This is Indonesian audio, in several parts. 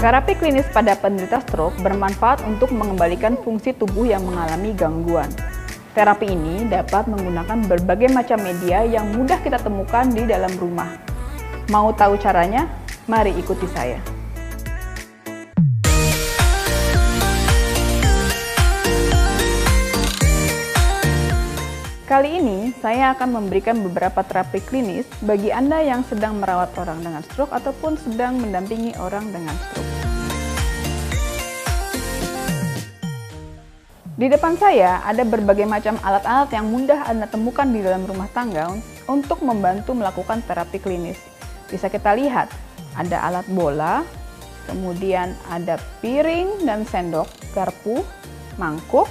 Terapi klinis pada penderita stroke bermanfaat untuk mengembalikan fungsi tubuh yang mengalami gangguan. Terapi ini dapat menggunakan berbagai macam media yang mudah kita temukan di dalam rumah. Mau tahu caranya? Mari ikuti saya. Kali ini, saya akan memberikan beberapa terapi klinis bagi Anda yang sedang merawat orang dengan stroke ataupun sedang mendampingi orang dengan stroke. Di depan saya ada berbagai macam alat-alat yang mudah Anda temukan di dalam rumah tangga untuk membantu melakukan terapi klinis. Bisa kita lihat, ada alat bola, kemudian ada piring dan sendok, garpu, mangkuk,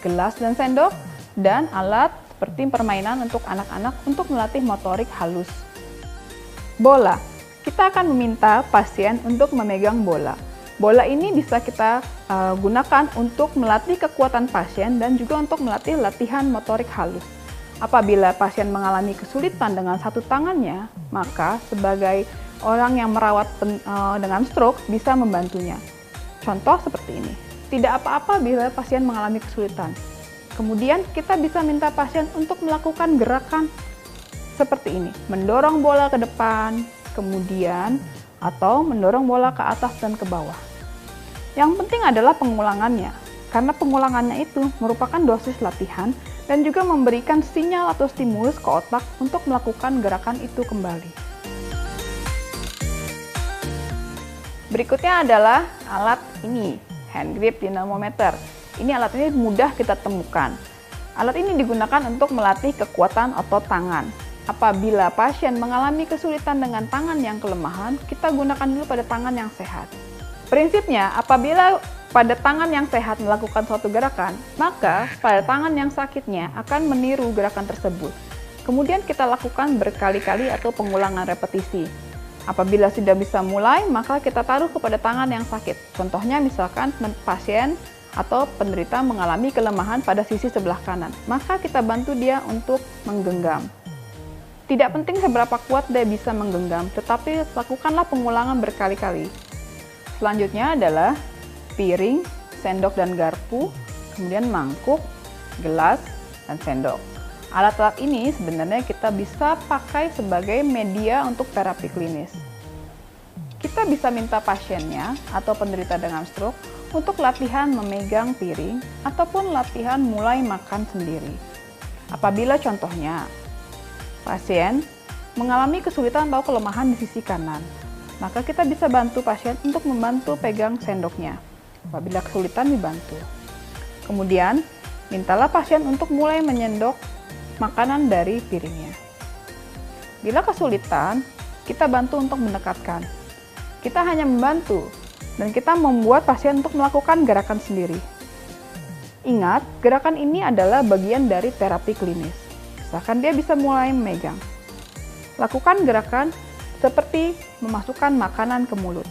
gelas dan sendok, dan alat seperti permainan untuk anak-anak untuk melatih motorik halus. Bola, kita akan meminta pasien untuk memegang bola. Bola ini bisa kita gunakan untuk melatih kekuatan pasien dan juga untuk melatih latihan motorik halus. Apabila pasien mengalami kesulitan dengan satu tangannya, maka sebagai orang yang merawat dengan stroke bisa membantunya. Contoh seperti ini, tidak apa-apa bila pasien mengalami kesulitan. Kemudian kita bisa minta pasien untuk melakukan gerakan seperti ini, mendorong bola ke depan, kemudian atau mendorong bola ke atas dan ke bawah. Yang penting adalah pengulangannya, karena pengulangannya itu merupakan dosis latihan dan juga memberikan sinyal atau stimulus ke otak untuk melakukan gerakan itu kembali. Berikutnya adalah alat ini, hand grip dinamometer. Ini alat ini mudah kita temukan. Alat ini digunakan untuk melatih kekuatan otot tangan. Apabila pasien mengalami kesulitan dengan tangan yang kelemahan, kita gunakan dulu pada tangan yang sehat. Prinsipnya, apabila pada tangan yang sehat melakukan suatu gerakan, maka pada tangan yang sakitnya akan meniru gerakan tersebut. Kemudian kita lakukan berkali-kali atau pengulangan repetisi. Apabila sudah bisa mulai, maka kita taruh kepada tangan yang sakit. Contohnya misalkan pasien atau penderita mengalami kelemahan pada sisi sebelah kanan, maka kita bantu dia untuk menggenggam. Tidak penting seberapa kuat dia bisa menggenggam, tetapi lakukanlah pengulangan berkali-kali. Selanjutnya adalah piring, sendok dan garpu, kemudian mangkuk, gelas, dan sendok. Alat-alat ini sebenarnya kita bisa pakai sebagai media untuk terapi klinis. Kita bisa minta pasiennya atau penderita dengan stroke untuk latihan memegang piring ataupun latihan mulai makan sendiri. Apabila contohnya pasien mengalami kesulitan atau kelemahan di sisi kanan, maka kita bisa bantu pasien untuk membantu pegang sendoknya. Apabila kesulitan dibantu. Kemudian, mintalah pasien untuk mulai menyendok makanan dari piringnya. Bila kesulitan, kita bantu untuk mendekatkan. Kita hanya membantu dan kita membuat pasien untuk melakukan gerakan sendiri. Ingat, gerakan ini adalah bagian dari terapi klinis. Misalkan dia bisa mulai memegang. Lakukan gerakan seperti memasukkan makanan ke mulut.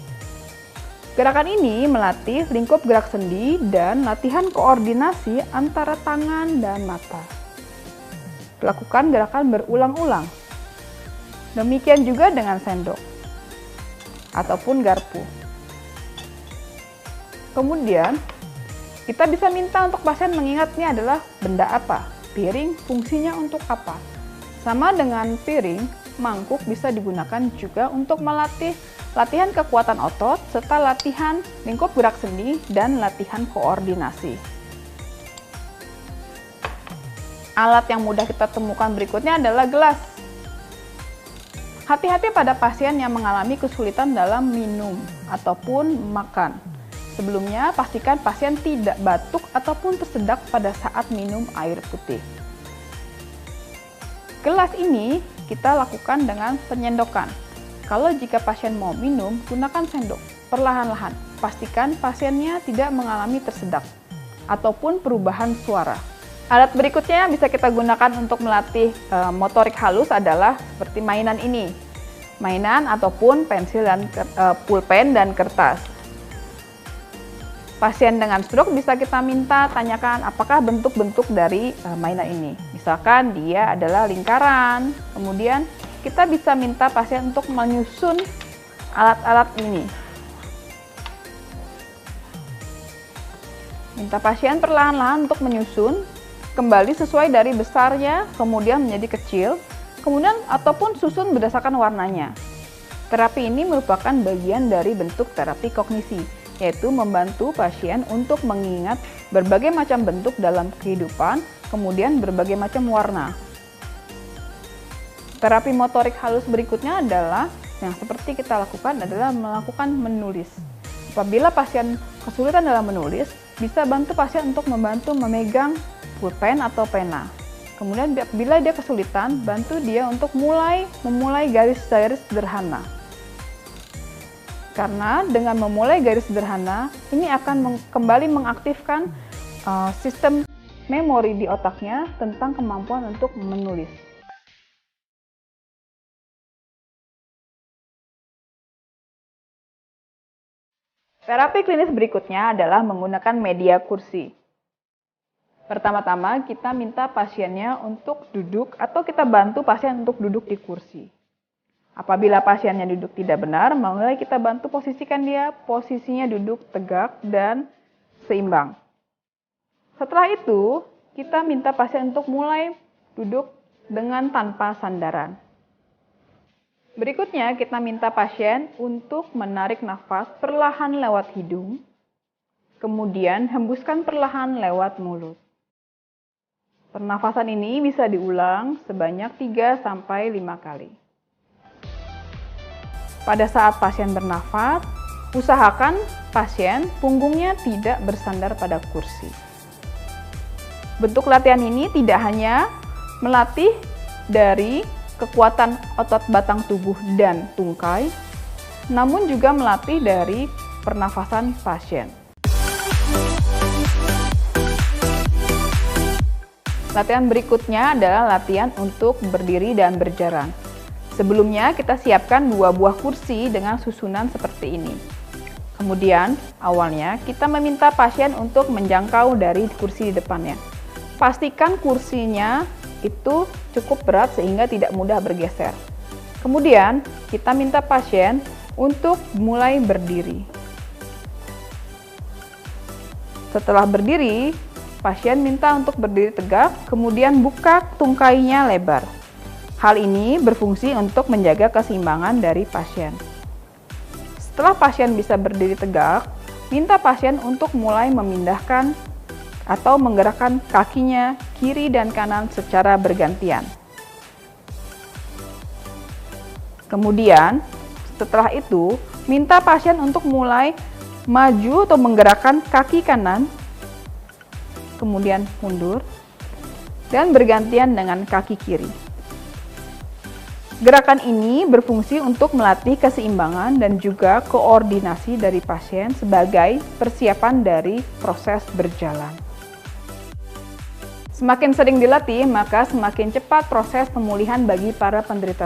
Gerakan ini melatih lingkup gerak sendi dan latihan koordinasi antara tangan dan mata. Lakukan gerakan berulang-ulang. Demikian juga dengan sendok ataupun garpu. Kemudian, kita bisa minta untuk pasien mengingat ini adalah benda apa, piring fungsinya untuk apa. Sama dengan piring, mangkuk bisa digunakan juga untuk melatih latihan kekuatan otot, serta latihan lingkup gerak sendi dan latihan koordinasi. Alat yang mudah kita temukan berikutnya adalah gelas. Hati-hati pada pasien yang mengalami kesulitan dalam minum ataupun makan. Sebelumnya, pastikan pasien tidak batuk ataupun tersedak pada saat minum air putih. Gelas ini kita lakukan dengan penyendokan. Kalau jika pasien mau minum, gunakan sendok perlahan-lahan. Pastikan pasiennya tidak mengalami tersedak ataupun perubahan suara. Alat berikutnya yang bisa kita gunakan untuk melatih motorik halus adalah seperti mainan ini. Mainan ataupun pensil dan pulpen dan kertas. Pasien dengan stroke bisa kita minta tanyakan apakah bentuk-bentuk dari mainan ini. Misalkan dia adalah lingkaran, kemudian kita bisa minta pasien untuk menyusun alat-alat ini. Minta pasien perlahan-lahan untuk menyusun kembali sesuai dari besarnya, kemudian menjadi kecil, kemudian ataupun susun berdasarkan warnanya. Terapi ini merupakan bagian dari bentuk terapi kognisi, yaitu membantu pasien untuk mengingat berbagai macam bentuk dalam kehidupan, kemudian berbagai macam warna. Terapi motorik halus berikutnya adalah yang seperti kita lakukan adalah melakukan menulis. Apabila pasien kesulitan dalam menulis, bisa bantu pasien untuk membantu memegang pulpen atau pena. Kemudian bila dia kesulitan, bantu dia untuk memulai garis-garis sederhana. Karena dengan memulai garis sederhana, ini akan kembali mengaktifkan sistem memori di otaknya tentang kemampuan untuk menulis. Terapi klinis berikutnya adalah menggunakan media kursi. Pertama-tama kita minta pasiennya untuk duduk atau kita bantu pasien untuk duduk di kursi. Apabila pasiennya duduk tidak benar, mulai kita bantu posisikan dia, posisinya duduk tegak dan seimbang. Setelah itu, kita minta pasien untuk mulai duduk dengan tanpa sandaran. Berikutnya, kita minta pasien untuk menarik nafas perlahan lewat hidung, kemudian hembuskan perlahan lewat mulut. Pernafasan ini bisa diulang sebanyak 3-5 kali. Pada saat pasien bernafas, usahakan pasien punggungnya tidak bersandar pada kursi. Bentuk latihan ini tidak hanya melatih dari kekuatan otot batang tubuh dan tungkai, namun juga melatih dari pernafasan pasien. Latihan berikutnya adalah latihan untuk berdiri dan berjalan. Sebelumnya kita siapkan 2 buah kursi dengan susunan seperti ini. Kemudian awalnya kita meminta pasien untuk menjangkau dari kursi di depannya. Pastikan kursinya itu cukup berat sehingga tidak mudah bergeser. Kemudian kita minta pasien untuk mulai berdiri. Setelah berdiri, pasien minta untuk berdiri tegak, kemudian buka tungkainya lebar. Hal ini berfungsi untuk menjaga keseimbangan dari pasien. Setelah pasien bisa berdiri tegak, minta pasien untuk mulai memindahkan atau menggerakkan kakinya kiri dan kanan secara bergantian. Kemudian, setelah itu, minta pasien untuk mulai maju atau menggerakkan kaki kanan, kemudian mundur, dan bergantian dengan kaki kiri. Gerakan ini berfungsi untuk melatih keseimbangan dan juga koordinasi dari pasien sebagai persiapan dari proses berjalan. Semakin sering dilatih, maka semakin cepat proses pemulihan bagi para penderita